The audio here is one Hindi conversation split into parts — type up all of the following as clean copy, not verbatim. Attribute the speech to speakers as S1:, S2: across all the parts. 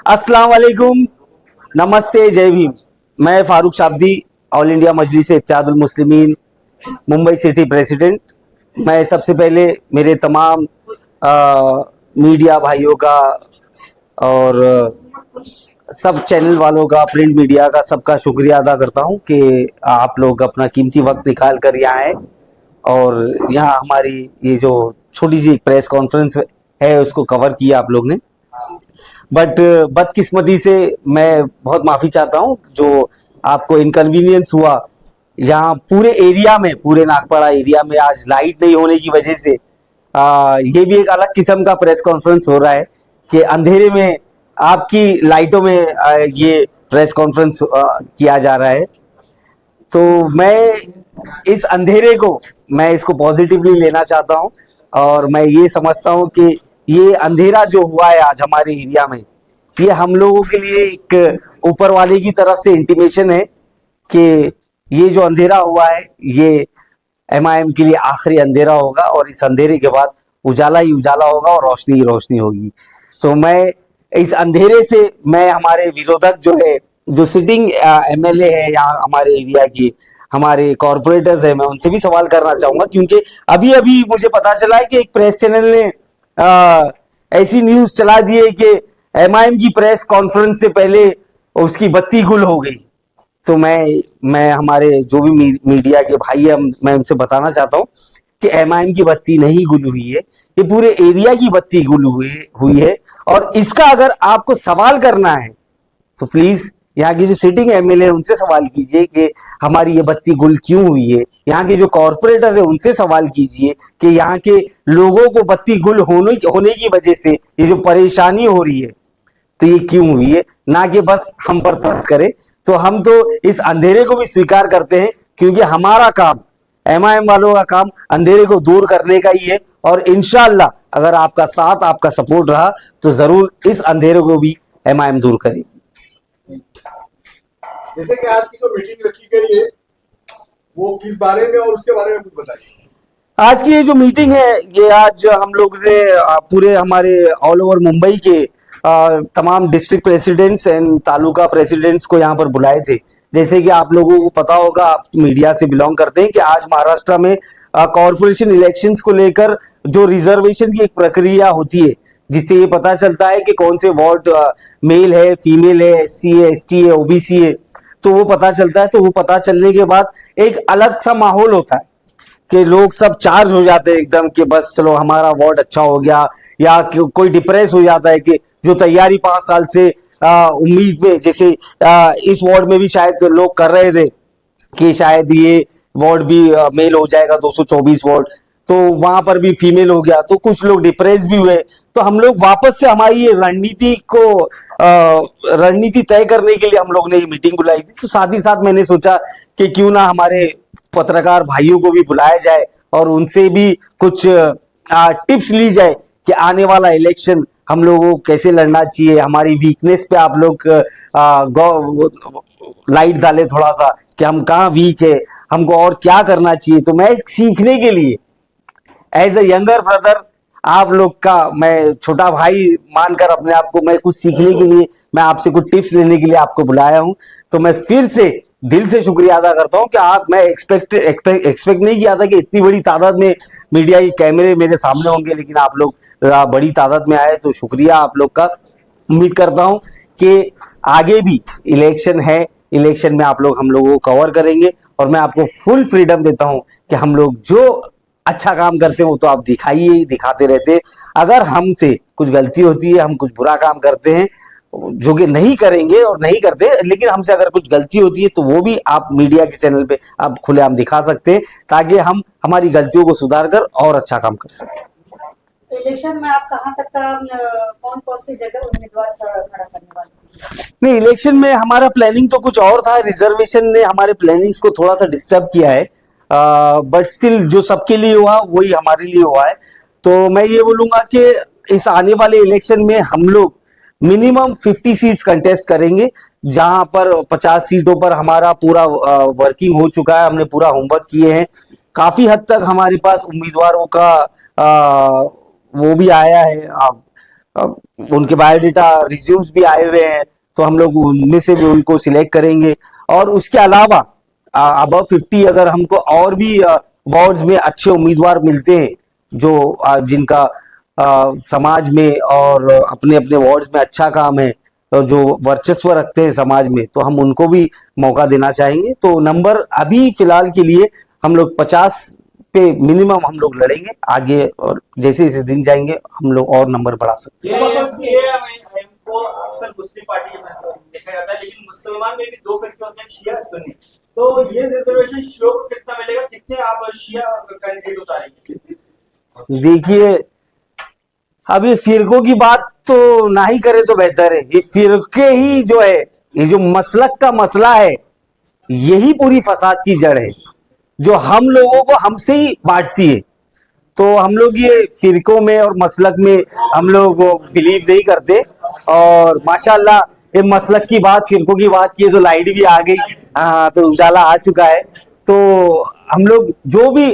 S1: अस्सलाम वालेकुम, नमस्ते, जय भीम। मैं फारूक शाब्दी, ऑल इंडिया मजलिस इत्तेहादुल मुस्लिमीन मुंबई सिटी प्रेसिडेंट। मैं सबसे पहले मेरे तमाम मीडिया भाइयों का और सब चैनल वालों का, प्रिंट मीडिया का, सबका शुक्रिया अदा करता हूं कि आप लोग अपना कीमती वक्त निकाल कर यहाँ आए और यहाँ हमारी ये जो छोटी सी प्रेस कॉन्फ्रेंस है उसको कवर किया आप लोग ने। बट बदकिस्मती से मैं बहुत माफ़ी चाहता हूँ जो आपको इनकन्वीनियंस हुआ। यहाँ पूरे एरिया में, पूरे नागपाड़ा एरिया में आज लाइट नहीं होने की वजह से ये भी एक अलग किस्म का प्रेस कॉन्फ्रेंस हो रहा है कि अंधेरे में आपकी लाइटों में ये प्रेस कॉन्फ्रेंस किया जा रहा है। तो मैं इस अंधेरे को, मैं इसको पॉजिटिवली लेना चाहता हूँ और मैं ये समझता हूँ कि ये अंधेरा जो हुआ है आज हमारे एरिया में, ये हम लोगों के लिए एक ऊपर वाले की तरफ से इंटीमेशन है कि ये जो अंधेरा हुआ है ये एमआईएम के लिए आखिरी अंधेरा होगा और इस अंधेरे के बाद उजाला ही उजाला होगा और रोशनी ही रोशनी होगी। तो मैं इस अंधेरे से, मैं हमारे विरोधक जो है, जो सिटिंग एमएलए है यहाँ हमारे एरिया की, हमारे कॉरपोरेटर्स है, मैं उनसे भी सवाल करना चाहूंगा क्योंकि अभी अभी मुझे पता चला है कि एक प्रेस चैनल ने ऐसी न्यूज चला दी है कि एमआईएम की प्रेस कॉन्फ्रेंस से पहले उसकी बत्ती गुल हो गई। तो मैं हमारे जो भी मीडिया के भाई है, मैं उनसे बताना चाहता हूँ कि एमआईएम की बत्ती नहीं गुल हुई है, ये पूरे एरिया की बत्ती गुल हुई है। और इसका अगर आपको सवाल करना है तो प्लीज यहाँ की जो सिटिंग एमएलए है उनसे सवाल कीजिए कि हमारी ये बत्ती गुल क्यों हुई है। यहाँ के जो कॉरपोरेटर है उनसे सवाल कीजिए कि यहाँ के लोगों को बत्ती गुल होने की वजह से ये जो परेशानी हो रही है तो ये क्यों हुई है, ना कि बस हम पर तर्क करे। तो हम तो इस अंधेरे को भी स्वीकार करते हैं क्योंकि हमारा काम, एमआईएम वालों का काम अंधेरे को दूर करने का ही है और इंशाअल्लाह अगर आपका साथ, आपका सपोर्ट रहा तो जरूर इस अंधेरे को भी एमआईएम दूर करेगी।
S2: जैसे कि आज की जो मीटिंग रखी गई है वो किस बारे में और उसके बारे में कुछ बताइए।
S1: आज की ये जो मीटिंग है ये आज हम लोग ने पूरे हमारे ऑल ओवर मुंबई के तमाम district presidents and taluka presidents को यहाँ पर बुलाए थे। जैसे कि आप लोगों को पता होगा, आप मीडिया से बिलोंग करते हैं, कि आज महाराष्ट्र में कॉरपोरेशन इलेक्शंस को लेकर जो रिजर्वेशन की एक प्रक्रिया होती है जिससे ये पता चलता है कि कौन से वार्ड मेल है, फीमेल है, एससी है, एसटी है, ओबीसी है, तो वो पता चलता है। तो वो पता चलने के बाद एक अलग सा माहौल होता है कि लोग सब चार्ज हो जाते हैं एकदम कि बस चलो हमारा वार्ड अच्छा हो गया, या कोई डिप्रेस हो जाता है कि जो तैयारी 5 साल से उम्मीद में, जैसे इस वार्ड में भी शायद लोग कर रहे थे कि शायद ये वार्ड भी मेल हो जाएगा, 224 वार्ड, तो वहां पर भी फीमेल हो गया, तो कुछ लोग डिप्रेस भी हुए। तो हम लोग वापस से हमारी ये रणनीति तय करने के लिए हम लोग ने ये मीटिंग बुलाई थी। तो साथ ही साथ मैंने सोचा कि क्यों ना हमारे पत्रकार भाइयों को भी बुलाया जाए और उनसे भी कुछ टिप्स ली जाए कि आने वाला इलेक्शन हम लोगों को कैसे लड़ना चाहिए, हमारी वीकनेस पे आप लोग लाइट डाले थोड़ा सा कि हम कहाँ वीक है, हमको और क्या करना चाहिए। तो मैं सीखने के लिए एज ए यंगर ब्रदर, आप लोग का मैं छोटा भाई मानकर अपने आप को, मैं कुछ सीखने के लिए, मैं आपसे कुछ टिप्स लेने के लिए आपको बुलाया हूं। तो मैं फिर से दिल से शुक्रिया अदा करता हूं कि मैं एक्सपेक्ट नहीं किया था कि इतनी बड़ी तादाद में मीडिया के कैमरे मेरे सामने होंगे, लेकिन आप लोग बड़ी तादाद में आए, तो शुक्रिया आप लोग का। उम्मीद करता हूं कि आगे भी इलेक्शन है, इलेक्शन में आप लोग हम लोगों को कवर करेंगे और मैं आपको फुल फ्रीडम देता हूं कि हम लोग जो अच्छा काम करते हैं वो तो आप दिखाइए, दिखाते रहते हैं। अगर हमसे कुछ गलती होती है, हम कुछ बुरा काम करते हैं जो कि नहीं करेंगे और नहीं करते, लेकिन हमसे अगर कुछ गलती होती है तो वो भी आप मीडिया के चैनल पे आप खुलेआम दिखा सकते हैं ताकि हम हमारी गलतियों को सुधार कर और अच्छा काम कर सकें।
S3: इलेक्शन में आप कहां तक का कौन कौन सी जगह उम्मीदवार खड़ा करने वाले?
S1: नहीं, इलेक्शन में हमारा प्लानिंग तो कुछ और था, रिजर्वेशन ने हमारे प्लानिंग्स को थोड़ा सा डिस्टर्ब किया है, बट स्टिल जो सबके लिए हुआ वही हमारे लिए हुआ है। तो मैं ये बोलूंगा कि इस आने वाले इलेक्शन में हम लोग मिनिमम 50 सीट्स कंटेस्ट करेंगे, जहां पर 50 सीटों पर हमारा पूरा वर्किंग हो चुका है, हमने पूरा होमवर्क किए हैं। काफी हद तक हमारे पास उम्मीदवारों का वो भी आया है, उनके बायोडेटा रिज्यूम्स भी आए हुए हैं, तो हम लोग उनमें से भी उनको सिलेक्ट करेंगे। और उसके अलावा अबव 50 अगर हमको और भी वार्ड्स में अच्छे उम्मीदवार मिलते हैं जो जिनका समाज में और अपने अपने वार्ड्स में अच्छा काम है, तो जो वर्चस्व रखते हैं समाज में, तो हम उनको भी मौका देना चाहेंगे। तो नंबर अभी फिलहाल के लिए हम लोग 50 पे मिनिमम हम लोग लड़ेंगे आगे, और जैसे जैसे दिन जाएंगे हम लोग और नंबर बढ़ा सकते हैं।
S4: ये हमको अक्सर मुस्लिम पार्टी में देखा जाता है, लेकिन मुसलमान में भी दो फिरके होते हैं, शिया सुन्नी। तो ये रिजर्वेशन शियों को कितना मिलेगा, कितने आप शिया कैंडिडेट उतारेंगे?
S1: देखिए, अब ये फिरकों की बात तो ना ही करें तो बेहतर है। ये फिरके ही जो है, ये जो मसलक का मसला है, यही पूरी फसाद की जड़ है, जो हम लोगों को हमसे ही बांटती है। तो हम लोग ये फिरकों में और मसलक में हम लोग बिलीव नहीं करते। और माशाल्लाह ये मसलक की बात, फिरकों की बात की तो लाइट भी आ गई, हाँ, तो उजाला आ चुका है। तो हम लोग जो भी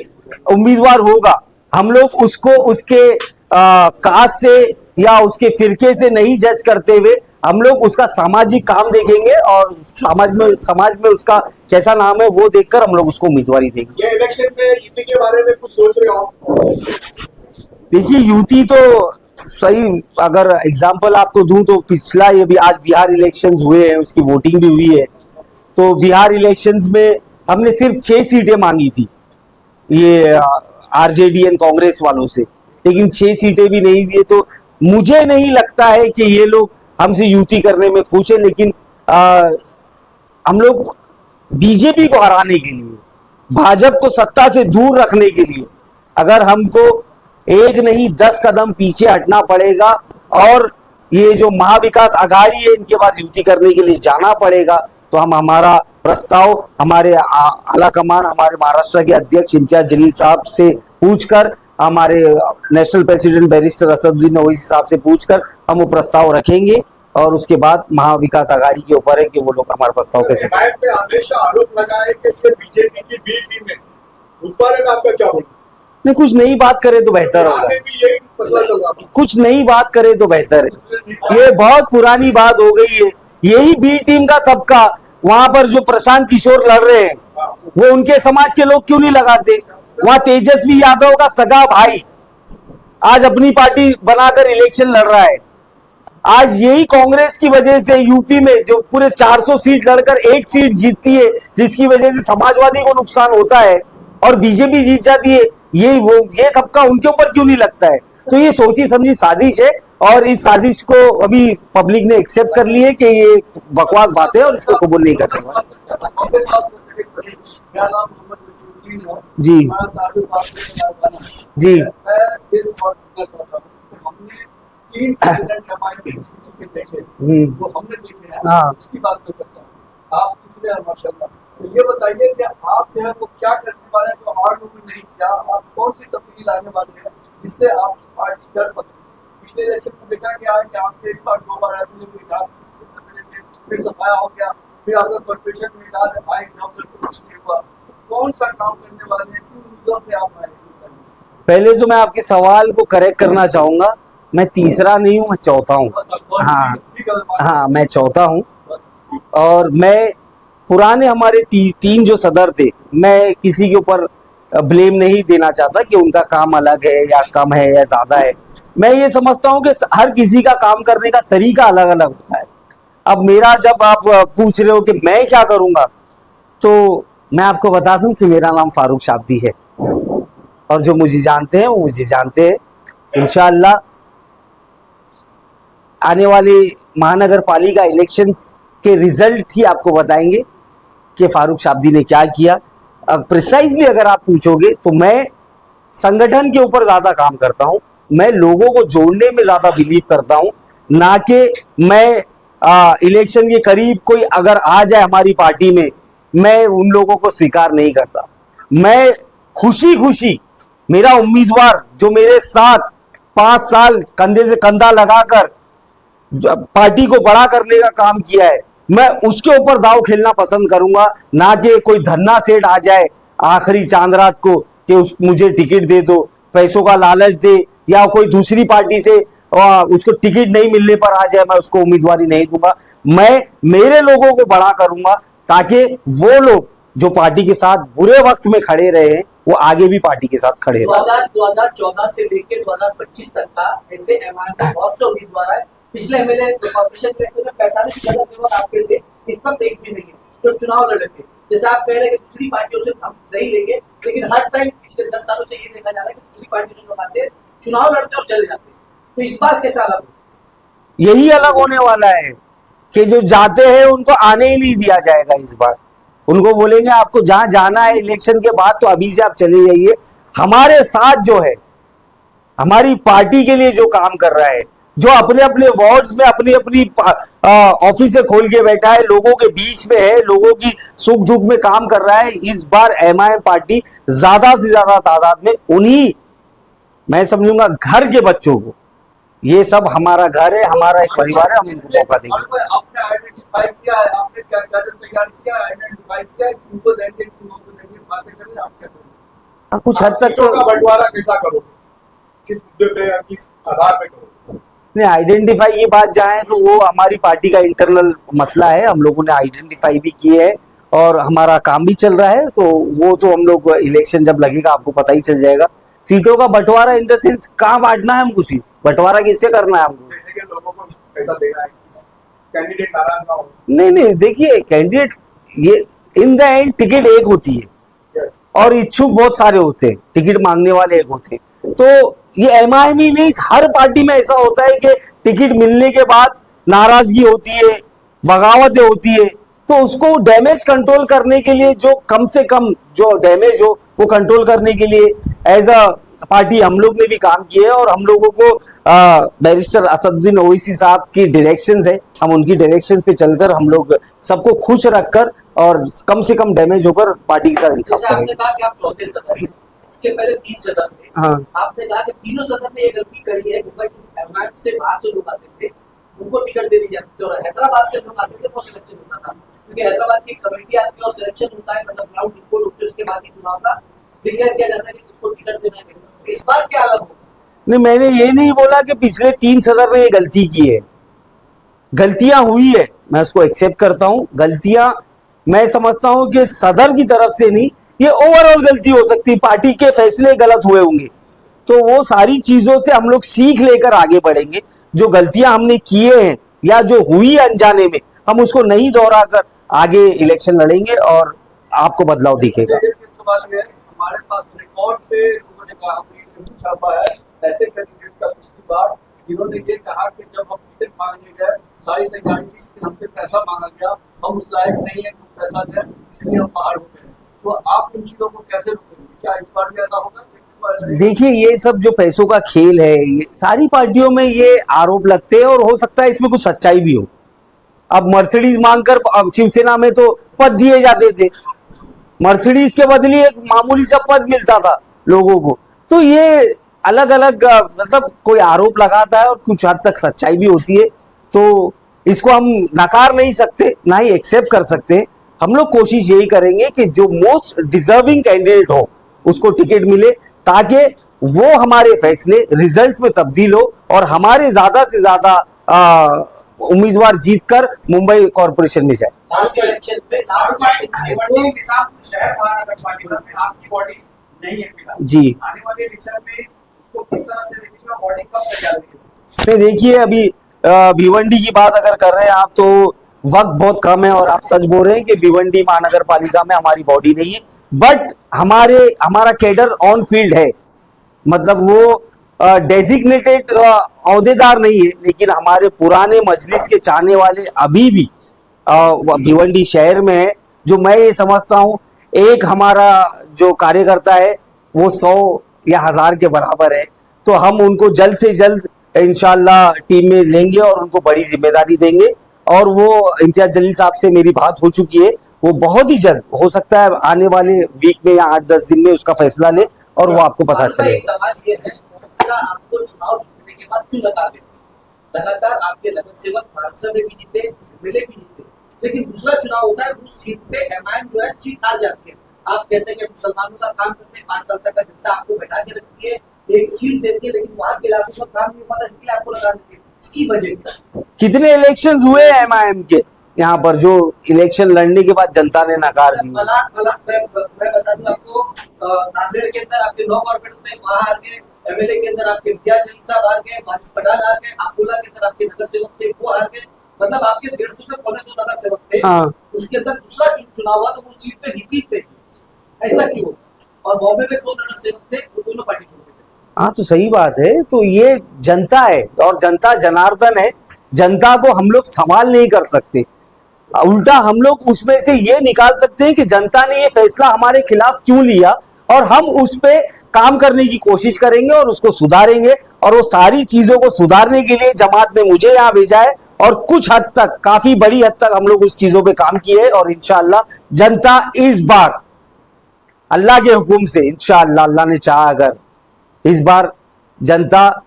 S1: उम्मीदवार होगा, हम लोग उसको उसके कास्ट से या उसके फिरके से नहीं जज करते हुए हम लोग उसका सामाजिक काम देखेंगे, और समाज में उसका कैसा नाम है वो देखकर हम लोग उसको उम्मीदवारी देंगे।
S2: ये इलेक्शन में यूपी के बारे में कुछ सोच रहे हो?
S1: देखिए, यूटी तो सही, अगर एग्जांपल आपको दूं तो पिछला ये भी आज बिहार इलेक्शंस हुए हैं, उसकी वोटिंग भी हुई है। तो बिहार इलेक्शंस में हमने सिर्फ 6 सीटें मांगी थी ये आरजेडी एंड कांग्रेस वालों से, लेकिन 6 सीटें भी नहीं दिए। तो मुझे नहीं लगता है कि ये लोग हमसे युति करने में खुश है, लेकिन हम लोग बीजेपी को हराने के लिए, भाजपा को सत्ता से दूर रखने के लिए अगर हमको एक नहीं 10 कदम पीछे हटना पड़ेगा, और ये जो महाविकास आघाड़ी है इनके पास युति करने के लिए जाना पड़ेगा, तो हम हमारा प्रस्ताव हमारे आला कमान, हमारे महाराष्ट्र के अध्यक्ष इम्तियाज जलील साहब से पूछकर, हमारे national president barrister Asaduddin Owaisi साहब से पूछकर हम वो प्रस्ताव रखेंगे। और उसके बाद महाविकास आघाड़ी के ऊपर है कि वो लोग हमारे प्रस्ताव कैसे।
S2: पे हमेशा आरोप लगा है कि ये बीजेपी की बी टीम है, उस बारे में आपका क्या बोलना?
S1: नहीं, कुछ नई बात करे तो बेहतर होगा।
S2: भी यही मसला चल रहा था।
S1: कुछ नई बात करे तो बेहतर है, ये बहुत पुरानी बात हो गई है। यही बी टीम का तबका, वहां पर जो प्रशांत किशोर लड़ रहे हैं, वो उनके समाज के लोग क्यों नहीं लगाते? वहां तेजस्वी यादव का सगा भाई आज अपनी पार्टी बनाकर इलेक्शन लड़ रहा है। आज यही कांग्रेस की वजह से यूपी में जो पूरे 400 सीट लड़कर 1 सीट जीतती है, जिसकी वजह से समाजवादी को नुकसान होता है, और बीजेपी जीत जाती है, ये तबका उनके ऊपर क्यों नहीं लगता है? तो ये सोची समझी साजिश है, और इस साजिश को अभी पब्लिक ने एक्सेप्ट कर ली है कि ये बकवास बात है और इसको कबूल नहीं कर रहे। जी जी हाँ,
S4: तो ये बताइए कि आप जो है वो क्या करने वाले हैं जो और लोगों ने नहीं किया? आप कौन सी तब्दीली लाने वाले हैं जिससे आपकी पार्टी कर सकती? पिछले इलेक्शन में देखा गया है कि आपके एक बार 2 बार आदमी फिर सफाया हो गया, फिर आपका कॉर्पोरेशन में आए कुछ नहीं हुआ। कौन सा काम करने वाले हैं, किन मुद्दों पे आप आए?
S1: पहले तो मैं आपके सवाल को करेक्ट करना चाहूंगा, मैं तीसरा नहीं हूँ, मैं चौथा हूँ। हाँ, मैं चौथा हूँ। और मैं पुराने हमारे 3 जो सदर थे, मैं किसी के ऊपर ब्लेम नहीं देना चाहता कि उनका काम अलग है या कम है या ज्यादा है। मैं ये समझता हूँ कि हर किसी का काम करने का तरीका अलग अलग होता है। अब मेरा, जब आप पूछ रहे हो कि मैं क्या करूंगा, तो मैं आपको बता दूं कि मेरा नाम फारूक शाब्दी है, और जो मुझे जानते हैं वो मुझे जानते हैं। इंशाअल्लाह आने वाले महानगर पालिका इलेक्शंस के रिजल्ट ही आपको बताएंगे कि फारूक शाब्दी ने क्या किया। प्रिसाइजली अगर आप पूछोगे तो मैं संगठन के ऊपर ज्यादा काम करता हूं, मैं लोगों को जोड़ने में ज्यादा बिलीव करता हूं, ना कि मैं इलेक्शन के करीब कोई अगर आ जाए हमारी पार्टी में, मैं उन लोगों को स्वीकार नहीं करता। मैं खुशी मेरा उम्मीदवार जो मेरे साथ 5 साल कंधे से कंधा लगाकर पार्टी को बड़ा करने का काम किया है, मैं उसके ऊपर दाव खेलना पसंद करूंगा, ना कि कोई धन्ना सेठ आ जाए आखिरी चांद रात को कि मुझे टिकट दे दो, पैसों का लालच दे या कोई दूसरी पार्टी से उसको टिकट नहीं मिलने पर आ जाए, मैं उसको उम्मीदवारी नहीं दूंगा। मैं मेरे लोगों को बड़ा करूंगा ताकि वो लोग जो पार्टी के साथ बुरे वक्त में खड़े रहे हैं वो आगे भी पार्टी के साथ खड़े रहे।
S4: 2014 से लेकर 2025 तक का ऐसे एमआईएम के बहुत से उम्मीदवार है। पिछले एमएलए कॉर्पोरेशन इलेक्शन में 45 जगह सेवक आपके थे, इस वक्त एक भी नहीं है तो चुनाव लड़े थे। जैसे आप कह रहे हैं कि दूसरी पार्टियों से हम नहीं लेंगे, लेकिन हर टाइम पिछले 10 सालों से ये देखा जा रहा है कि दूसरी पार्टियों से लोग आते हैं, चुनाव लड़ते और चले जाते हैं। तो इस बार कैसा अलग हो?
S1: यही अलग होने वाला है कि जो जाते हैं उनको आने ही नहीं दिया जाएगा। इस बार उनको बोलेंगे आपको जहां जाना है इलेक्शन के बाद तो अभी से आप चले जाइए। हमारे साथ जो है, हमारी पार्टी के लिए जो काम कर रहा है, जो अपने अपने वार्ड्स में अपनी अपनी ऑफिस खोल के बैठा है, लोगों के बीच में है, लोगों की सुख दुख में काम कर रहा है, इस बार एमआईएम पार्टी ज्यादा से ज्यादा तादाद में उन्हीं, मैं समझूंगा घर के बच्चों को, ये सब हमारा घर है, हमारा एक परिवार है, हम उनको मौका देंगे।
S4: आपने आइडेंटिफाई किया है, आपने क्या कैडर तैयार किया, आइडेंटिफाई किया है, किनको देंगे, किनको देंगे, बातें करें, आप क्या करेंगे?
S1: कुछ हद तक
S2: सीटों का बंटवारा कैसा करोगे, किस मुद्दे पे या किस आधार पे करोगे?
S1: नहीं, आइडेंटिफाई की बात जाए तो वो हमारी पार्टी का इंटरनल मसला है, हम लोगों ने आइडेंटिफाई भी किए है और हमारा काम भी चल रहा है, तो वो तो हम लोग इलेक्शन जब लगेगा आपको पता ही चल जाएगा। सीटों का बंटवारा इन द सेंस कहाँ बांटना है हमको, सीट बंटवारा किससे करना है हमको?
S2: जैसे कि लोगों को पैसा देना है, कैंडिडेट नाराज ना हो।
S1: नहीं, देखिए कैंडिडेट, ये इन द एंड टिकट एक होती है
S2: यस,
S1: और इच्छुक बहुत सारे होते हैं, टिकट मांगने वाले एक होते हैं। तो ये एमआईएम ही नहीं, हर पार्टी में ऐसा होता है कि टिकट मिलने के बाद नाराजगी होती है, बगावतें होती है, तो उसको डैमेज कंट्रोल करने के लिए जो कम से कम जो डैमेज हो वो कंट्रोल करने के लिए एज अ पार्टी हम लोग ने भी काम किया है और हम लोगों को बैरिस्टर असदुद्दीन ओवैसी साहब की डायरेक्शंस है, हम उनकी डायरेक्शंस पे चलकर हम लोग सबको खुश रखकर और कम से कम डैमेज होकर पार्टी के साथ इंसाफ
S4: जैसे आपने
S1: करेंगे।
S4: कहा कि आप चौथे सदन हैं, इसके पहले 3 सदन थे।
S1: हाँ।
S4: आपने कहा कि तीनों सदन ने ये गलती करी है कि भाई एमआईएम से बाहर से लोग आते थे, उनको टिकट दे दी जाती थी, और हैदराबाद से लोग आते थे वो सिलेक्शन होता था, क्योंकि हैदराबाद की कमेटी आती है और सिलेक्शन होता है, मतलब ग्राउंड रिपोर्ट होती है, उसके बाद ही चुनाव का डिक्लेयर किया जाता है कि किसको टिकट देना है। इस बार क्या अलग होगा?
S1: नहीं, मैंने ये नहीं बोला कि पिछले 3 सदन में ये गलती की है, गलतियां हुई है, मैं उसको एक्सेप्ट करता हूं। गलतियां मैं समझता हूं कि सदर की तरफ से नहीं, ये ओवरऑल गलती हो सकती है, पार्टी के फैसले गलत हुए होंगे, तो वो सारी चीजों से हम लोग सीख लेकर आगे बढ़ेंगे। जो गलतियां हमने किए हैं या जो हुई अनजाने में, हम उसको नहीं दोहराकर आगे इलेक्शन लड़ेंगे और आपको बदलाव दिखेगा।
S4: हमारे पास रिकॉर्ड पे लोगों ने कहा, छापा है ऐसे कैंडिडेट्स का पिछली बार, जिन्होंने ये कहा कि जब हम टिकट मांगने गए सारी तैयारी थी, लेकिन हमसे पैसा मांगा गया, हम उस लायक नहीं है कि पैसा दें, इसलिए हम बाहर होते हैं। तो आप उन चीजों को कैसे रोकेंगे? क्या इस बार भी ऐसा होगा?
S1: देखिए, ये सब जो पैसों का खेल है, ये सारी पार्टियों में ये आरोप लगते हैं और हो सकता है इसमें कुछ सच्चाई भी हो। अब मर्सिडीज मांगकर अब शिवसेना में तो पद दिए जाते थे, मर्सिडीज के बदले एक मामूली सा पद मिलता था लोगों को, तो ये अलग अलग मतलब कोई आरोप लगाता है और कुछ हद तक सच्चाई भी होती है, तो इसको हम नकार नहीं सकते, ना ही एक्सेप्ट कर सकते। हम लोग कोशिश यही करेंगे कि जो मोस्ट डिजर्विंग कैंडिडेट हो उसको टिकट मिले, ताकि वो हमारे फैसले रिजल्ट्स में तब्दील हो और हमारे ज्यादा से ज्यादा उम्मीदवार जीतकर मुंबई कॉर्पोरेशन में जाए।
S4: लास्ट इलेक्शन पे
S5: शहर महानगर पालिका में आपकी बॉडी नहीं है फिलहाल,
S1: जी,
S5: आने वाले इलेक्शन में उसको किस तरह से देखेंगे और बॉडी कब तैयार होगी?
S1: नहीं, देखिए अभी भिवंडी की बात अगर कर रहे हैं आप, तो वक्त बहुत कम है और आप सच बोल रहे हैं कि भिवंडी महानगर पालिका में हमारी बॉडी नहीं है, बट हमारा कैडर ऑन फील्ड है, मतलब वो डेजिग्नेटेड अहदेदार नहीं है, लेकिन हमारे पुराने मजलिस के चाहने वाले अभी भी भिवंडी शहर में है। जो मैं ये समझता हूँ, एक हमारा जो कार्यकर्ता है वो 100 या 1000 के बराबर है, तो हम उनको जल्द से जल्द इंशाल्लाह टीम में लेंगे और उनको बड़ी जिम्मेदारी देंगे। और वो इम्तियाज जलील साहब से मेरी बात हो चुकी है, वो बहुत ही जल्द, हो सकता है आने वाले वीक में या 8-10 दिन में उसका फैसला ले और वो आपको पता
S4: एक
S1: चलेगा।
S4: सवाल ये है, आपको चुनाव जीतने के बाद क्यों लगातार आपके नगर सेवक महाराष्ट्र में भी जीते, एमएलए भी जीते, लेकिन दूसरा चुनाव होता है उस सीट पे एमआईएम जो है सीट हार जाती है। आप कहते हैं कि मुसलमानों का काम करते हैं, 5 साल तक का जनता आपको बैठा के रखती है,
S5: एक सीट देती है लेकिन वहाँ के इलाकों में काम नहीं होता, इसलिए आपको लगा देती है। इसकी वजह क्या?
S1: कितने इलेक्शंस हुए हैं एमआईएम के यहाँ पर जो इलेक्शन लड़ने के बाद जनता ने नकार दी?
S5: मैं बता दूं आपको, नांदेड़ के अंदर आपके 9 कॉर्पोरेटर थे, वहाँ हार गए। एमएलए के अंदर आपके विद्याचंद साहब हार गए, मानस पठान हार गए, अकोला के अंदर आपके नगर सेवक थे वो हार गए। मतलब आपके 150 से 250 नगर सेवक थे।
S1: हाँ।
S5: उसके अंदर दूसरा चुनाव हुआ तो उस सीट पे रिपीट थे, ऐसा क्यों? और बॉम्बे में 2 नगर सेवक थे, वो दोनों पार्टी छोड़ के चले।
S1: हाँ तो सही बात है। तो ये जनता है और जनता जनार्दन है। जनता को हम लोग सवाल नहीं कर सकते, उल्टा हम लोग उसमें से ये निकाल सकते हैं कि जनता ने ये फैसला हमारे खिलाफ क्यों लिया और हम उस पे काम करने की कोशिश करेंगे और उसको सुधारेंगे। और वो सारी चीजों को सुधारने के लिए जमात ने मुझे यहाँ भेजा है और कुछ हद तक, काफी बड़ी हद तक हम लोग उस चीजों पे काम किए और इंशाअल्लाह जनता इस बार अल्लाह के हुक्म से, इंशाअल्लाह अल्लाह ने चाहा अगर, इस बार जनता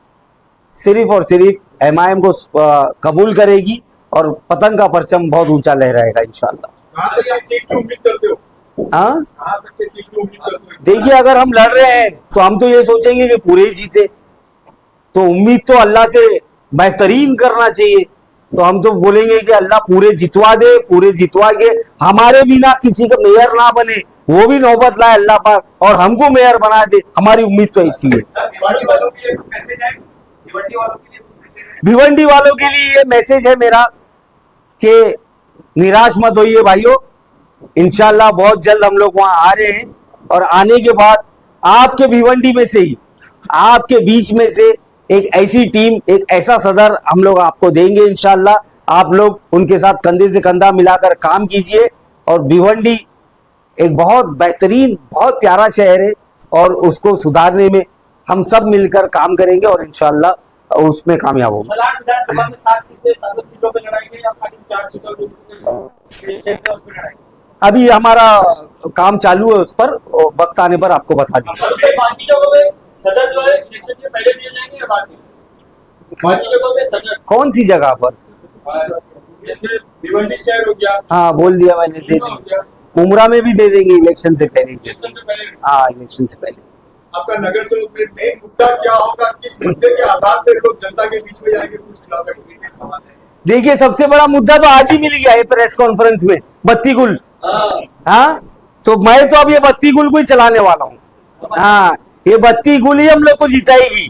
S1: सिर्फ और सिर्फ एमआईएम को कबूल करेगी और पतंग का परचम बहुत ऊंचा लहराएगा इंशाअल्लाह।
S2: कहाँ तक की सीट की उम्मीद करते हो?
S1: हाँ
S2: कहाँ तक की सीट की उम्मीद करते हो?
S1: देखिए, अगर हम लड़ रहे हैं तो हम तो ये सोचेंगे कि पूरे ही जीते, तो उम्मीद तो अल्लाह से बेहतरीन करना चाहिए। तो हम तो बोलेंगे कि अल्लाह पूरे जितवा दे, पूरे जितवा के हमारे बिना किसी का मेयर ना बने, वो भी नौबत लाए अल्लाह पाक और हमको मेयर बना दे। हमारी उम्मीद तो ऐसी है।
S5: भिवंडी वालों के लिए मैसेज है, भिवंडी वालों के लिए मैसेज है।
S1: भिवंडी वालों के लिए ये मैसेज है मेरा कि निराश मत होइए भाइयों, इंशाल्लाह बहुत जल्द हम लोग वहां आ रहे हैं और आने के बाद आपके भिवंडी में से ही, आपके बीच में से एक ऐसी टीम, एक ऐसा सदर हम लोग आपको देंगे इंशाल्लाह। आप लोग उनके साथ कंधे से कंधा मिलाकर काम कीजिए और भिवंडी एक बहुत बेहतरीन, बहुत प्यारा शहर है और उसको सुधारने में हम सब मिलकर काम करेंगे और इंशाल्लाह उसमें कामयाब होंगे।
S5: मलाड विधानसभा में 7 सीटें, 7 सीटों पे लड़ाई गई, अब खाली 4 सीटों पे लड़ाई।
S1: अभी हमारा काम चालू है, उस पर वक्त आने पर आपको बता देंगे।
S4: बाकी जगहों में सदर जो है इलेक्शन के पहले दिए जाएंगे या बाद में? बाकी जगहों में सदर
S1: कौन सी जगह पर?
S4: जैसे भिवंडी शहर हो गया,
S1: हाँ बोल दिया मैंने, दे
S4: हो
S1: देंगे।
S4: गया,
S1: उमरा में भी दे देंगे इलेक्शन से पहले।
S4: इलेक्शन से पहले।
S1: हाँ इलेक्शन से पहले।
S2: आपका नगर सेवक में मेन मुद्दा क्या होगा? किस मुद्दे के आधार पर लोग जनता के बीच में जाएंगे? कुछ खुलासा करेंगे सवाल है।
S1: देखिए, सबसे बड़ा मुद्दा तो आज ही मिल गया है प्रेस कॉन्फ्रेंस में, बत्ती गुल। हाँ तो मैं तो अब ये बत्ती गुल को ही चलाने वाला हूँ। हाँ ये बत्ती गुल ही हम लोग को जिताएगी।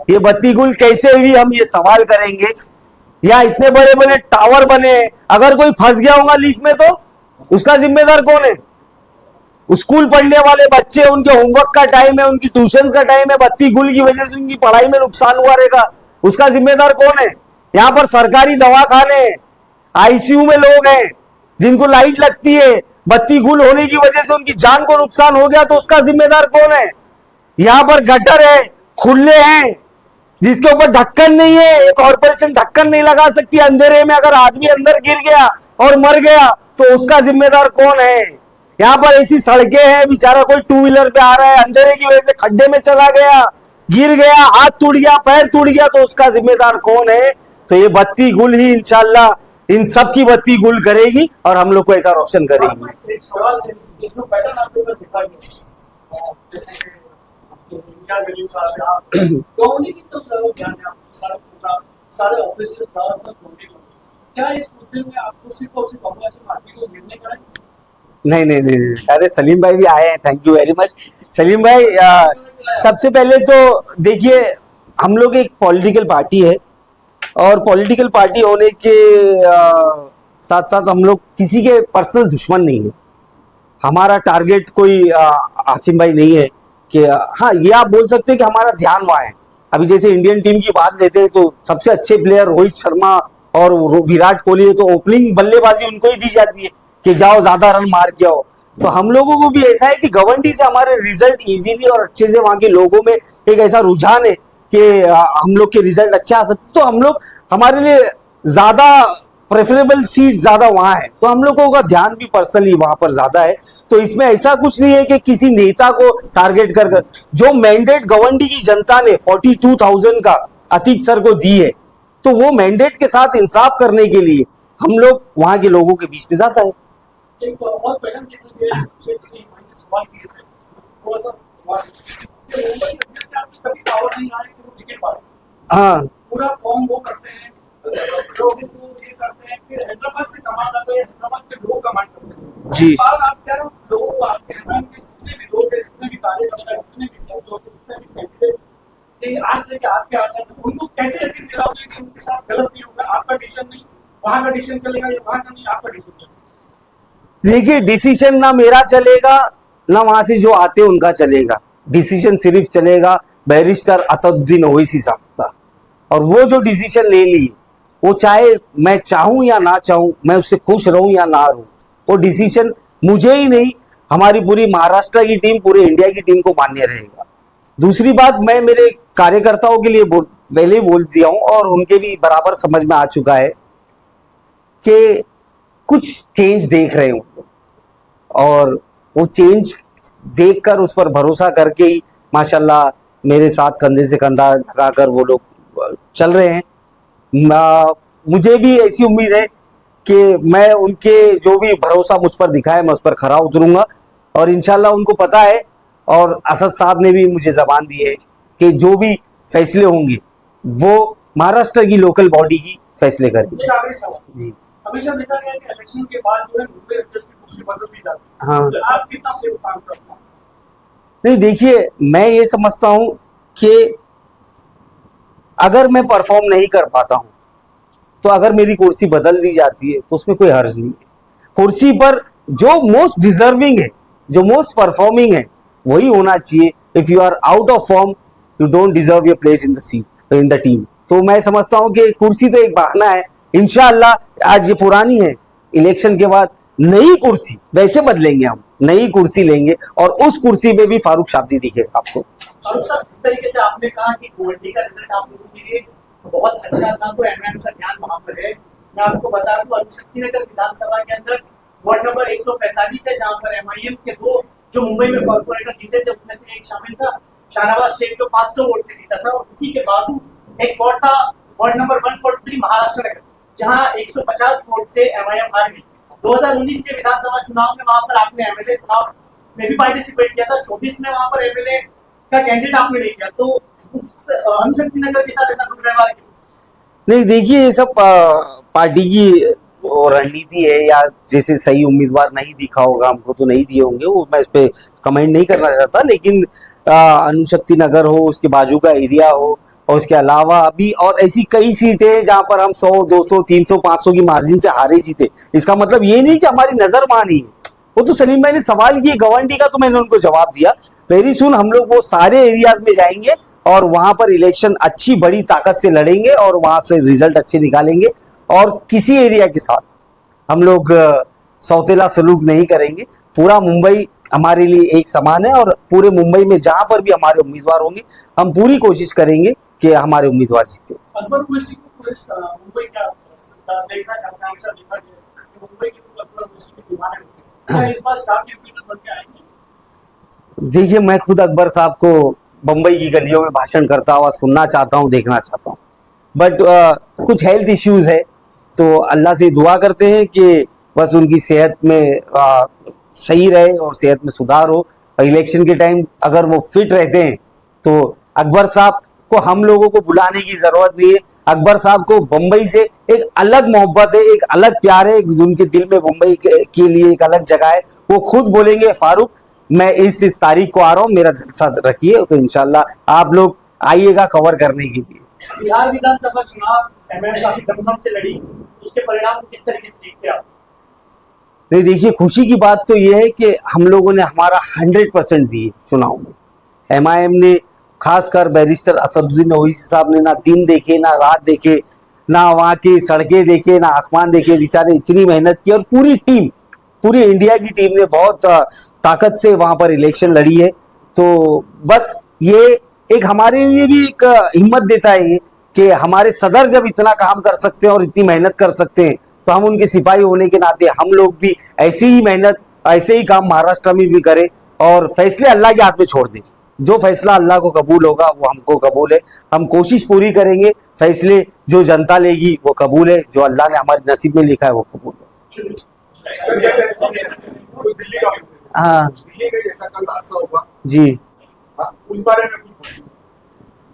S1: ये बत्ती गुल कैसे भी हम ये सवाल करेंगे। यहाँ इतने बड़े बड़े टावर बने, अगर कोई फंस गया होगा लीफ में तो उसका जिम्मेदार कौन है? स्कूल पढ़ने वाले बच्चे, उनके होमवर्क का टाइम है, उनकी ट्यूशन का टाइम है, बत्ती गुल की वजह से उनकी पढ़ाई में नुकसान हुआ रहेगा, उसका जिम्मेदार कौन है? यहाँ पर सरकारी दवाखाने, आईसीयू में लोग हैं जिनको लाइट लगती है, बत्ती गुल होने की वजह से उनकी जान को नुकसान हो गया तो उसका जिम्मेदार कौन है? यहाँ पर गटर है, खुले हैं, जिसके ऊपर ढक्कन नहीं है, कॉर्पोरेशन ढक्कन नहीं लगा सकती। अंधेरे में अगर आदमी अंदर गिर गया और मर गया तो उसका जिम्मेदार कौन है? यहाँ पर ऐसी सड़कें हैं, बेचारा कोई 2 व्हीलर पे आ रहा है, अंधेरे की वजह से खड्डे में चला गया, गिर गया, हाथ टूट गया, पैर टूट गया, तो उसका जिम्मेदार कौन है? तो ये बत्ती गुल ही इंशाल्लाह इन सब की बत्ती गुल करेगी और हम लोग को ऐसा रोशन करेगी।
S5: एक सवाल है, ये जो पैटर्न आपके ऊपर दिखा गया, जैसे कि इंडिया में साहब आप गवर्निंग की तो जरूर ध्यान है, आपको सारे ऑफिस ज्यादातर गवर्निंग, क्या इस मुद्दे में आपको सिर्फ और सिर्फ बंगला से पार्टी को निर्णय करें?
S1: नहीं, अरे सलीम भाई भी आए हैं, thank you very much Salim भाई। सबसे पहले तो देखिए, हम लोग एक पॉलिटिकल पार्टी है और पॉलिटिकल पार्टी होने के साथ साथ हम लोग किसी के पर्सनल दुश्मन नहीं है। हमारा टारगेट कोई आसिम भाई नहीं है कि हाँ ये आप बोल सकते हैं कि हमारा ध्यान वहाँ है। अभी जैसे इंडियन टीम की बात लेते हैं तो सबसे अच्छे प्लेयर रोहित शर्मा और विराट कोहली है, तो ओपनिंग बल्लेबाजी उनको ही दी जाती है कि जाओ ज्यादा रन मार के आओ। तो हम लोगों को भी ऐसा है कि गवंडी से हमारे रिजल्ट इजीली और अच्छे से वहाँ के लोगों में एक ऐसा रुझान है कि हम लोग के रिजल्ट अच्छे आ सकते, तो हम लोग, हमारे लिए ज्यादा प्रेफरेबल सीट ज्यादा वहां है, तो हम लोगों का ध्यान भी पर्सनली वहां पर ज्यादा है। तो इसमें ऐसा कुछ नहीं है कि किसी नेता को टारगेट कर जो मैंडेट गवंडी की जनता ने 42,000 का अतीक सर को दी है, तो वो मैंडेट के साथ इंसाफ करने के लिए हम लोग वहां के लोगों के बीच में जाता है।
S5: एक और पैटर्न दिखाई दे रहा है, सवाल किए थे थोड़ा सा कि मुंबई इंडियंस के आपकी कभी पावर नहीं आ रही कि वो टिकट पाए।
S1: हाँ
S5: पूरा फॉर्म वो करते हैं, लोगों को ये करते हैं कि हैदराबाद से कमांड आता है, हैदराबाद के लोग कमांड करते हैं।
S1: जी।
S5: और आप कह रहे हो लोगों को आप कहना है कि जितने भी लोग हैं, जितने भी कार्यकर्ता हैं, जितने भी लोग हैं, जितने भी कैंडिडेट कि आज लेके आपके आसन में उनको कैसे यकीन दिलाओगे कि उनके साथ गलत नहीं होगा, आपका डिसीजन नहीं, वहाँ का डिसीजन चलेगा या वहाँ का नहीं, आपका डिसीजन चलेगा।
S1: देखिए, डिसीजन ना मेरा चलेगा ना वहां से जो आते हैं उनका चलेगा। डिसीजन सिर्फ चलेगा बैरिस्टर असदुद्दीन ओवैसी साहब का, और वो जो डिसीजन ले ली, वो चाहे मैं चाहूं या ना चाहूं, मैं उससे खुश रहूं या ना रहूं, वो डिसीजन मुझे ही नहीं, हमारी पूरी महाराष्ट्र की टीम, पूरे इंडिया की टीम को मान्य रहेगा। दूसरी बात, मैं मेरे कार्यकर्ताओं के लिए पहले ही बोल दिया हूं और उनके भी बराबर समझ में आ चुका है कि कुछ चेंज देख रहे हूं, और वो चेंज देखकर उस पर भरोसा करके ही माशाल्लाह मेरे साथ कंधे से कंधा लगाकर वो लोग चल रहे हैं। मुझे भी ऐसी उम्मीद है कि मैं उनके जो भी भरोसा मुझ पर दिखाए, मैं उस पर खरा उतरूंगा, और इंशाल्लाह उनको पता है, और असद साहब ने भी मुझे जबान दी है कि जो भी फैसले होंगे वो महाराष्ट्र की लोकल बॉडी ही फैसले करेगी।
S5: एक आखिरी सवाल,
S1: जी
S5: हमेशा देखा गया है कि इलेक्शन के बाद जो है मुंबई इंडियंस की कुर्सी बदल दी जाती है।
S1: हाँ।
S5: तो आप कितना सेफ काम करते हैं?
S1: नहीं, देखिए, मैं ये समझता हूं कि अगर मैं परफॉर्म नहीं कर पाता हूं तो अगर मेरी कुर्सी बदल दी जाती है तो उसमें कोई हर्ज नहीं है। कुर्सी पर जो मोस्ट डिजर्विंग है, जो मोस्ट परफॉर्मिंग है, वही होना चाहिए। If you are out of form, you don't deserve your place in the seat, in the team. तो मैं समझता हूं कि कुर्सी तो एक बहाना है। इंशाअल्लाह आज ये पुरानी है, इलेक्शन के बाद नई कुर्सी वैसे बदलेंगे, हम नई कुर्सी लेंगे और उस कुर्सी में भी फारूक शाब्दी दिखेगा आपको।
S6: और सर, जिस तरीके से आपने कहा कि गुवाहाटी का रिजल्ट आप लोगों के लिए बहुत अच्छा था, तो एमआईएम का ध्यान वहां पर है। मैं आपको बता दूं, अणुशक्ति नगर विधानसभा के अंदर वार्ड नंबर 145 है, जहां पर एमआईएम के दो जो मुंबई में कॉर्पोरेटर जीते थे उसमें से एक शामिल था शाहनवाज शेख, जो 500 वोट से जीता था। और उसी के बाजू एक वार्ड था, वार्ड नंबर 143 महाराष्ट्र नगर, जहां 150 वोट से एमआईएम हार गई। 2019 के विधानसभा चुनाव में वहां पर आपने एमएलए चुनाव में भी पार्टिसिपेट किया था, 24 में वहां पर एमएलए का कैंडिडेट आपने नहीं किया, तो उस अणुशक्ति नगर के साथ ऐसा दुर्व्यवहार क्यों?
S1: नहीं, देखिए, ये सब पार्टी की रणनीति है, या जैसे सही उम्मीदवार नहीं दिखा होगा हमको तो नहीं दिए होंगे, वो मैं इस पे कमेंट नहीं करना चाहता। लेकिन अणुशक्ति नगर हो, उसके बाजू का एरिया हो, और उसके अलावा अभी और ऐसी कई सीटें जहां पर हम 100, 200, 300, 500 की मार्जिन से हारे जीते। इसका मतलब ये नहीं कि हमारी नजर मानी है। वो तो सलीम भाई ने सवाल किए गवर्नमेंट का, तो मैंने उनको जवाब दिया। वेरी सुन हम लोग वो सारे एरियाज में जाएंगे और वहां पर इलेक्शन अच्छी बड़ी ताकत से लड़ेंगे और वहां से रिजल्ट अच्छे निकालेंगे, और किसी एरिया के साथ हम लोग सौतेला सलूक नहीं करेंगे। पूरा मुंबई हमारे लिए एक समान है, और पूरे मुंबई में जहां पर भी हमारे उम्मीदवार होंगे हम पूरी कोशिश करेंगे कि हमारे उम्मीदवार जीते।
S5: अकबर ओवैसी को मुंबई क्या देखना चाहता है? हमेशा देखा गया कि मुंबई के लोग अकबर ओवैसी की दीवाने होते हैं। क्या इस बार स्टार कैंपेनर बन के आएंगे?
S1: देखिए, मैं खुद अकबर साहब को बम्बई की गलियों में भाषण करता हुआ सुनना चाहता हूँ, देखना चाहता हूँ, बट कुछ हेल्थ इश्यूज है, तो अल्लाह से दुआ करते हैं कि बस उनकी सेहत में सही रहे और सेहत में सुधार हो। और इलेक्शन के टाइम अगर वो फिट रहते हैं तो अकबर साहब को हम लोगों को बुलाने की जरूरत नहीं है। अकबर साहब को बम्बई से एक अलग मोहब्बत है, एक अलग प्यार है, उनके दिल में मुंबई के लिए एक अलग जगह है। वो खुद बोलेंगे, फारूक मैं इस तारीख को आ रहा हूँ, मेरा जलसा रखिए, तो इंशाल्लाह आप लोग आइएगा कवर करने के लिए।
S6: बिहार विधानसभा चुनाव एमआईएम काफी दमखम से लड़ी, उसके परिणाम को किस तरीके से देखते हैं आप?
S1: नहीं, देखिए, खुशी की बात तो ये है कि हम लोगों ने हमारा 100% दिए चुनाव में। एमआईएम ने, खासकर बैरिस्टर असदुद्दीन ओवैसी साहब ने ना दिन देखे ना रात देखे, ना वहाँ की सड़कें देखे ना आसमान देखे, बेचारे इतनी मेहनत की, और पूरी टीम, पूरी इंडिया की टीम ने बहुत ताकत से वहाँ पर इलेक्शन लड़ी है। तो बस ये एक हमारे लिए भी एक हिम्मत देता है ये कि हमारे सदर जब इतना काम कर सकते हैं और इतनी मेहनत कर सकते हैं, तो हम उनके सिपाही होने के नाते हम लोग भी ऐसी ही मेहनत, ऐसे ही काम महाराष्ट्र में भी करें, और फैसले अल्लाह के हाथ में छोड़ दें। जो फैसला अल्लाह को कबूल होगा वो हमको कबूल है। हम कोशिश पूरी करेंगे, फैसले जो जनता लेगी वो कबूल है, जो अल्लाह ने हमारे नसीब में लिखा है वो कबूल है।
S2: तो दिल्ली का
S1: हाँ
S2: दिल्ली में जैसा कल हादसा हुआ,
S1: जी,
S2: हाँ, उस बारे में कुछ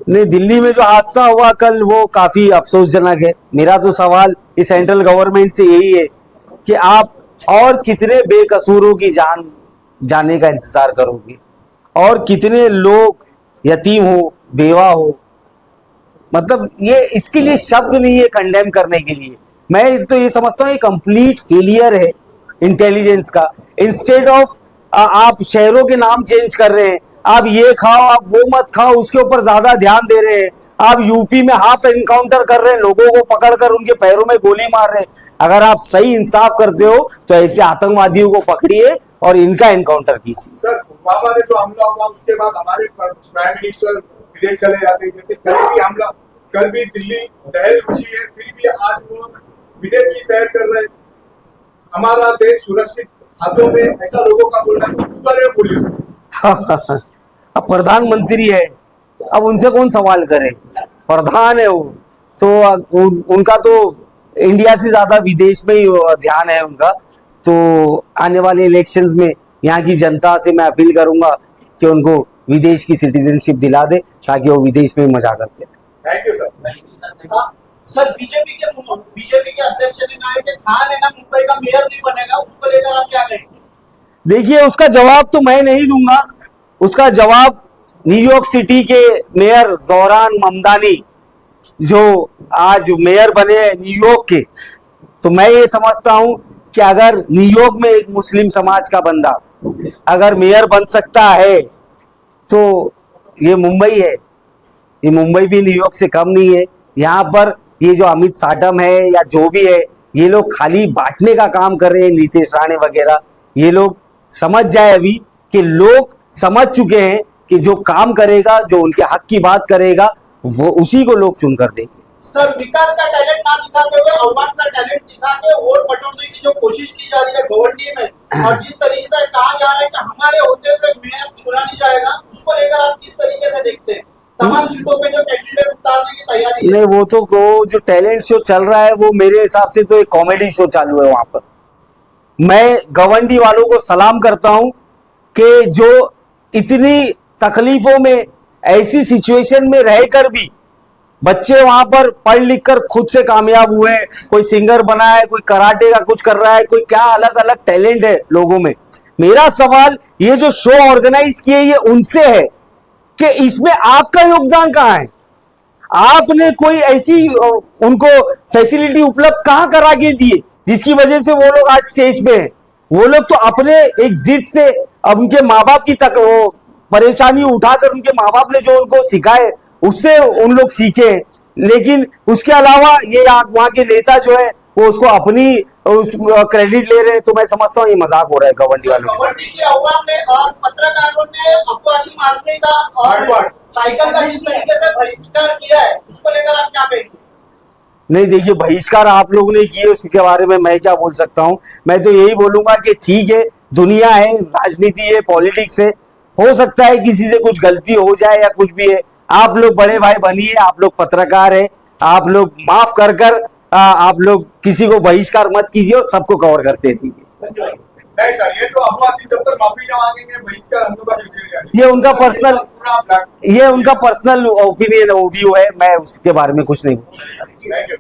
S1: नहीं, दिल्ली में जो हादसा हुआ कल वो काफी अफसोसजनक है। मेरा तो सवाल इस सेंट्रल गवर्नमेंट से यही है कि आप और कितने बेकसूरों की जान जाने का इंतजार करोगे, और कितने लोग यतीम हो, बेवा हो। मतलब ये इसके लिए शब्द नहीं है कंडेम करने के लिए। मैं तो ये समझता हूँ ये कंप्लीट फेलियर है इंटेलिजेंस का। इंस्टेड ऑफ आप शहरों के नाम चेंज कर रहे हैं, आप ये खाओ, आप वो मत खाओ, उसके ऊपर ज्यादा ध्यान दे रहे हैं। आप यूपी में हाफ एनकाउंटर कर रहे हैं, लोगों को पकड़कर उनके पैरों में गोली मार रहे हैं। अगर आप सही इंसाफ करते हो तो ऐसे आतंकवादियों को पकड़िए और इनका एनकाउंटर कीजिए।
S2: सर, पुलवामा में जो हमला हुआ उसके बाद हमारे प्राइम मिनिस्टर विदेश चले जाते हैं, जैसे कल भी दिल्ली दहल हुई है, फिर भी आज वो विदेश की सैर कर रहे हैं। हमारा देश सुरक्षित हाथों में, ऐसा लोगों का बोलना है, उस बारे में बोलिए।
S1: अब प्रधानमंत्री है, अब उनसे कौन सवाल करे, प्रधान है वो तो उनका तो इंडिया से ज्यादा विदेश में ही ध्यान है उनका। तो आने वाले इलेक्शंस में यहाँ की जनता से मैं अपील करूंगा कि उनको विदेश की सिटीजनशिप दिला दे ताकि वो विदेश में मजा करते हैं।
S2: Thank you sir.
S6: Sir, BJP के अध्यक्ष ने कहा है कि खान है ना मुंबई का मेयर नहीं बनेगा, उसको लेकर आप क्या कहेंगे?
S1: देखिए, उसका जवाब तो मैं नहीं दूंगा। उसका जवाब न्यूयॉर्क सिटी के मेयर जोहरान ममदानी जो आज मेयर बने हैं न्यूयॉर्क के, तो मैं ये समझता हूं कि अगर न्यूयॉर्क में एक मुस्लिम समाज का बंदा अगर मेयर बन सकता है तो ये मुंबई है, ये मुंबई भी न्यूयॉर्क से कम नहीं है। यहाँ पर ये जो अमित साटम है या जो भी है, ये लोग खाली बांटने का काम कर रहे हैं, नीतीश राणे वगैरह। ये लोग समझ जाए अभी कि लोग समझ चुके हैं कि जो काम करेगा, जो उनके हक की बात करेगा, वो उसी को लोग चुन कर देंगे।
S6: सर, विकास का टैलेंट ना दिखाते हुए अवमान का टैलेंट दिखा के वोट बटोरने की जो कोशिश की जा रही है गवर्नमेंट में, और जिस तरीके से कहा जा रहा है कि हमारे होते हुए मेयर चुना नहीं जाएगा, उसको लेकर आप किस तरीके से देखते हैं? तमाम सीटों पे जो कैंडिडेट उतारने की तैयारी है।
S1: नहीं, वो तो वो जो टैलेंट शो चल रहा है वो मेरे हिसाब से तो एक कॉमेडी शो चालू है वहां पर। मैं गवर्नमेंट वालों को सलाम करता हूं कि जो इतनी तकलीफों में, ऐसी सिचुएशन में रहकर भी बच्चे वहां पर पढ़ लिख कर खुद से कामयाब हुए हैं। कोई सिंगर बना है, कोई कराटे का कुछ कर रहा है, कोई क्या अलग अलग टैलेंट है लोगों में। मेरा सवाल, ये जो शो ऑर्गेनाइज किए ये उनसे है कि इसमें आपका योगदान कहां है? आपने कोई ऐसी उनको फैसिलिटी उपलब्ध कहां करा के दिए जिसकी वजह से वो लोग आज स्टेज पे हैं? वो लोग तो अपने एक जिद से, अब उनके माँ बाप की तक वो परेशानी उठाकर उनके माँ बाप ने जो उनको सिखाए उससे उन लोग सीखे। लेकिन उसके अलावा ये वहां के नेता जो है वो उसको अपनी क्रेडिट ले रहे हैं। तो मैं समझता हूँ ये मजाक हो रहा है गवर्नमेंट वालों से।
S6: गवर्नमेंट से अवाम ने और पत्रकारों ने अब्बासी आजमी का और साइकिल का जिस तरीके से बहिष्कार किया है, उसको लेकर आप क्या कहेंगे?
S1: नहीं, देखिए, बहिष्कार आप लोगों ने किए, उसके बारे में मैं क्या बोल सकता हूं। मैं तो यही बोलूंगा कि ठीक है, दुनिया है, राजनीति है, पॉलिटिक्स है, हो सकता है किसी से कुछ गलती हो जाए या कुछ भी है। आप लोग बड़े भाई बनिए, आप लोग पत्रकार है, आप लोग माफ कर कर आप लोग किसी को बहिष्कार मत कीजिए और सबको कवर करते रहिए।
S2: नहीं सर, ये तो अब्बासी जब तक माफी न मांगेंगे, बहिष्कार हम लोग का पीछे जाएगा।
S1: ये उनका पर्सनल ओपिनियन व्यू है, मैं उसके बारे में कुछ नहीं बोल सकता।
S2: Thank you.